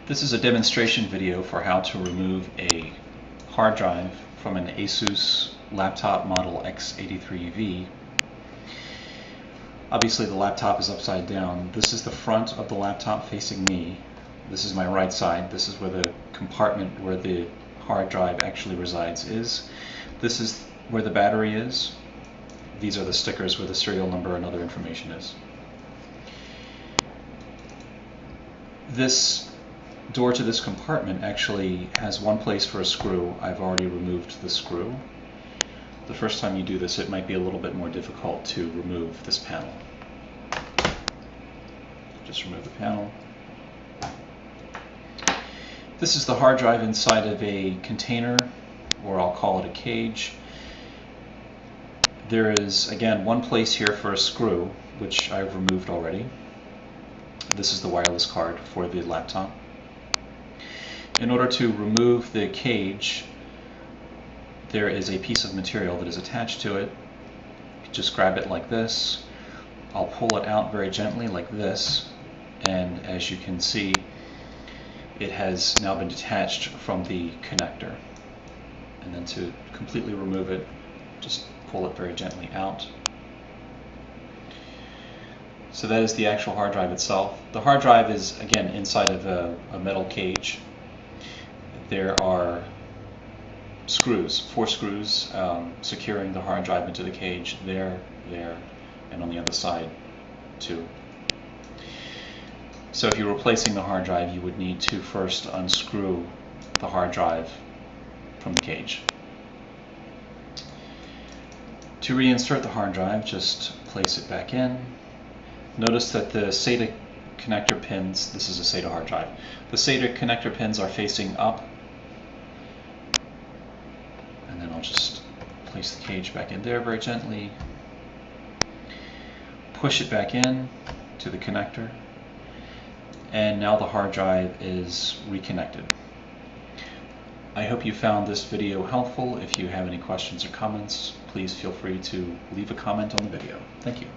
This is a demonstration video for how to remove a hard drive from an Asus laptop Model X83V. Obviously the laptop is upside down. This is the front of the laptop facing me. This is my right side. This is where the compartment where the hard drive actually resides is. This is where the battery is. These are the stickers where the serial number and other information is. This door to this compartment actually has one place for a screw. I've already removed the screw. The first time you do this, it might be a little bit more difficult to remove this panel. Just remove the panel. This is the hard drive inside of a container, or I'll call it a cage. There is, again, one place here for a screw, which I've removed already. This is the wireless card for the laptop. In order to remove the cage, there is a piece of material that is attached to it. Just grab it like this. I'll pull it out very gently like this, and as you can see, it has now been detached from the connector. And then to completely remove it, just pull it very gently out. So that is the actual hard drive itself. The hard drive is, again, inside of a metal cage. There are screws, 4 screws securing the hard drive into the cage, there, and on the other side too. So if you're replacing the hard drive, you would need to first unscrew the hard drive from the cage. To reinsert the hard drive, just place it back in. Notice that the SATA connector pins, this is a SATA hard drive, the SATA connector pins are facing up. And then I'll just place the cage back in there very gently. Push it back in to the connector. And now the hard drive is reconnected. I hope you found this video helpful. If you have any questions or comments, please feel free to leave a comment on the video. Thank you.